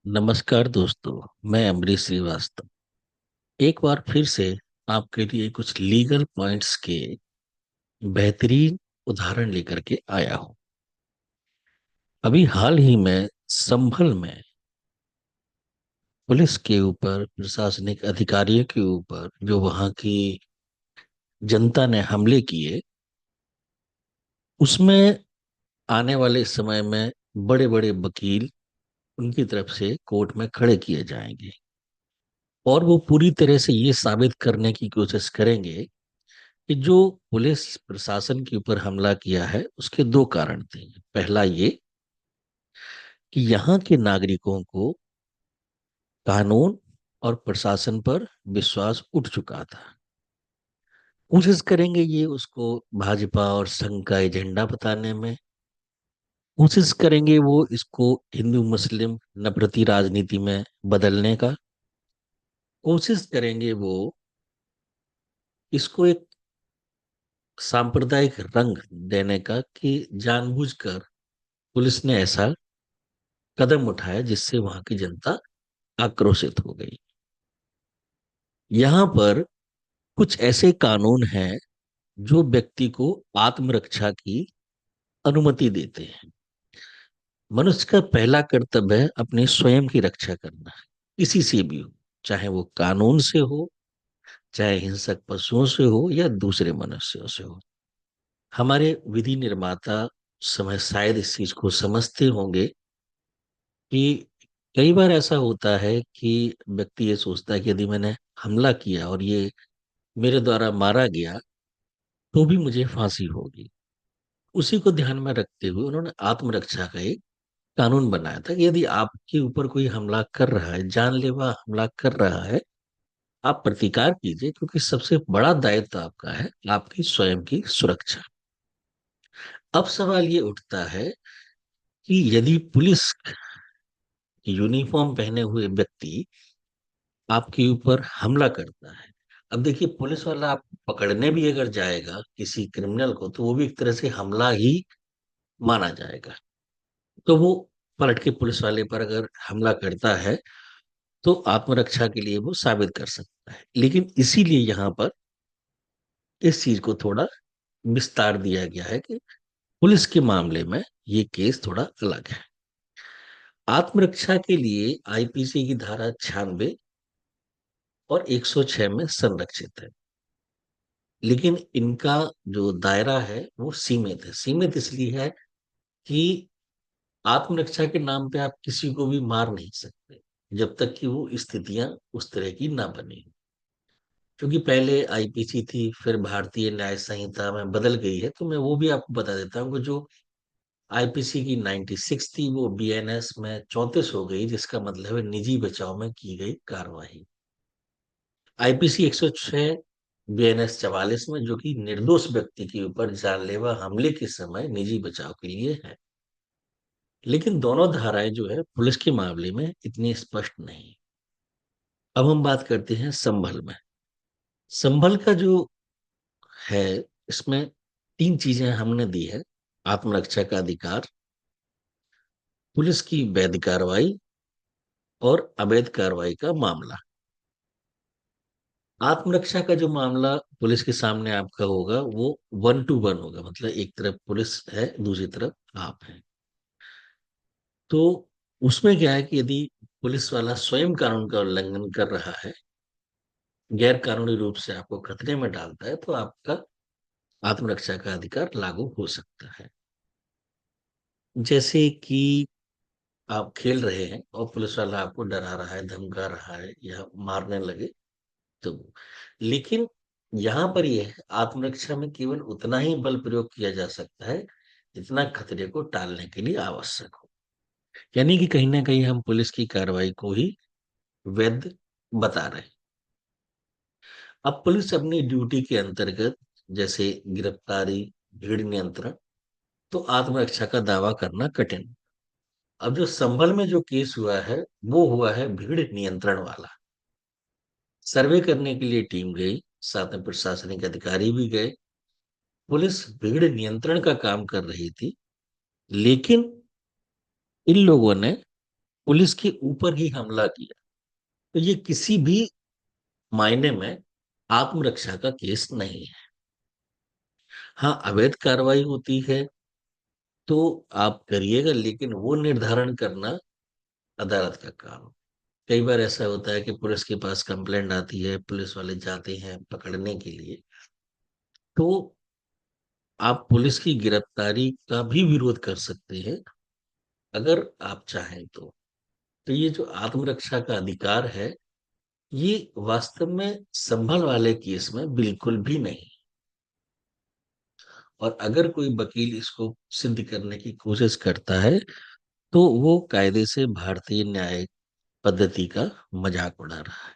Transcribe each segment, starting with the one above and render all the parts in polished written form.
नमस्कार दोस्तों। मैं अमरीश श्रीवास्तव एक बार फिर से आपके लिए कुछ लीगल पॉइंट्स के बेहतरीन उदाहरण लेकर के आया हूं। अभी हाल ही में संभल में पुलिस के ऊपर, प्रशासनिक अधिकारियों के ऊपर जो वहां की जनता ने हमले किए, उसमें आने वाले समय में बड़े बड़े वकील उनकी तरफ से कोर्ट में खड़े किए जाएंगे और वो पूरी तरह से ये साबित करने की कोशिश करेंगे कि जो पुलिस प्रशासन के ऊपर हमला किया है उसके दो कारण थे। पहला ये कि यहाँ के नागरिकों को कानून और प्रशासन पर विश्वास उठ चुका था। कोशिश करेंगे ये उसको भाजपा और संघ का एजेंडा बताने में। कोशिश करेंगे वो इसको हिंदू मुस्लिम नफरती राजनीति में बदलने का। कोशिश करेंगे वो इसको एक सांप्रदायिक रंग देने का कि जानबूझकर पुलिस ने ऐसा कदम उठाया जिससे वहां की जनता आक्रोशित हो गई। यहाँ पर कुछ ऐसे कानून हैं जो व्यक्ति को आत्मरक्षा की अनुमति देते हैं। मनुष्य का पहला कर्तव्य है अपने स्वयं की रक्षा करना, किसी से भी हो, चाहे वो कानून से हो, चाहे हिंसक पशुओं से हो या दूसरे मनुष्यों से हो। हमारे विधि निर्माता समय शायद इस चीज को समझते होंगे कि कई बार ऐसा होता है कि व्यक्ति ये सोचता है कि यदि मैंने हमला किया और ये मेरे द्वारा मारा गया तो भी मुझे फांसी होगी। उसी को ध्यान में रखते हुए उन्होंने आत्मरक्षा का एक कानून बनाया था कि यदि आपके ऊपर कोई हमला कर रहा है, जानलेवा हमला कर रहा है, आप प्रतिकार कीजिए, क्योंकि सबसे बड़ा दायित्व आपका है आपकी स्वयं की सुरक्षा। अब सवाल ये उठता है कि यदि पुलिस यूनिफॉर्म पहने हुए व्यक्ति आपके ऊपर हमला करता है, अब देखिए पुलिस वाला आप पकड़ने भी अगर जाएगा किसी क्रिमिनल को तो वो भी एक तरह से हमला ही माना जाएगा। तो वो पलट के पुलिस वाले पर अगर हमला करता है तो आत्मरक्षा के लिए वो साबित कर सकता है। लेकिन इसीलिए यहाँ पर इस चीज को थोड़ा विस्तार दिया गया है कि पुलिस के मामले में ये केस थोड़ा अलग है। आत्मरक्षा के लिए आईपीसी की धारा 96 और 106 में संरक्षित है। लेकिन इनका जो दायरा है वो सीमित है। सीमित इसलिए है कि आत्मरक्षा के नाम पे आप किसी को भी मार नहीं सकते जब तक कि वो स्थितियां उस तरह की ना बनी। क्योंकि पहले आईपीसी थी, फिर भारतीय न्याय संहिता में बदल गई है, तो मैं वो भी आपको बता देता हूँ कि जो आईपीसी की 96 थी वो बीएनएस में 34 हो गई, जिसका मतलब है निजी बचाव में की गई कार्रवाई। आईपीसी 106 बीएनएस 44 में, जो कि निर्दोष व्यक्ति के ऊपर जानलेवा हमले के समय निजी बचाव के लिए है। लेकिन दोनों धाराएं जो है पुलिस के मामले में इतनी स्पष्ट नहीं। अब हम बात करते हैं संभल में। संभल का जो है, इसमें तीन चीजें हमने दी है: आत्मरक्षा का अधिकार, पुलिस की वैध कार्रवाई और अवैध कार्रवाई का मामला। आत्मरक्षा का जो मामला पुलिस के सामने आपका होगा वो 1 to 1 होगा, मतलब एक तरफ पुलिस है, दूसरी तरफ आप हैं। तो उसमें क्या है कि यदि पुलिस वाला स्वयं कानून का उल्लंघन कर रहा है, गैर कानूनी रूप से आपको खतरे में डालता है, तो आपका आत्मरक्षा का अधिकार लागू हो सकता है। जैसे कि आप खेल रहे हैं और पुलिस वाला आपको डरा रहा है, धमका रहा है या मारने लगे तो। लेकिन यहाँ पर यह है, आत्मरक्षा में केवल उतना ही बल प्रयोग किया जा सकता है जितना खतरे को टालने के लिए आवश्यक हो। यानी कि कहीं ना कहीं हम पुलिस की कार्रवाई को ही वैध बता रहे हैं। अब पुलिस अपनी ड्यूटी के अंतर्गत, जैसे गिरफ्तारी, भीड़ नियंत्रण, तो आत्मरक्षा का दावा करना कठिन। अब जो संभल में जो केस हुआ है वो हुआ है भीड़ नियंत्रण वाला। सर्वे करने के लिए टीम गई, साथ में प्रशासनिक अधिकारी भी गए। पुलिस भीड़ नियंत्रण का काम कर रही थी, लेकिन इन लोगों ने पुलिस के ऊपर ही हमला किया, तो ये किसी भी मायने में आत्मरक्षा का केस नहीं है। हाँ, अवैध कार्रवाई होती है तो आप करिएगा, लेकिन वो निर्धारण करना अदालत का काम है। कई बार ऐसा होता है कि पुलिस के पास कंप्लेंट आती है, पुलिस वाले जाते हैं पकड़ने के लिए, तो आप पुलिस की गिरफ्तारी का भी विरोध कर सकते हैं अगर आप चाहें तो ये जो आत्मरक्षा का अधिकार है, ये वास्तव में संभल वाले केस में बिल्कुल भी नहीं। और अगर कोई वकील इसको सिद्ध करने की कोशिश करता है तो वो कायदे से भारतीय न्याय पद्धति का मजाक उड़ा रहा है।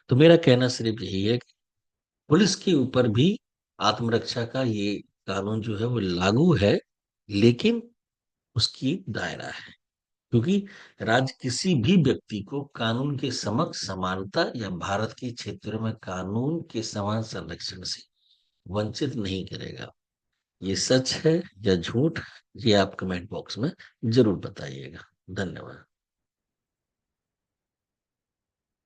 तो मेरा कहना सिर्फ यही है कि पुलिस के ऊपर भी आत्मरक्षा का ये कानून जो है वो लागू है, लेकिन उसकी एक दायरा है। क्योंकि राज्य किसी भी व्यक्ति को कानून के समक्ष समानता या भारत के क्षेत्रों में कानून के समान संरक्षण से वंचित नहीं करेगा। ये सच है या झूठ, ये आप कमेंट बॉक्स में जरूर बताइएगा। धन्यवाद।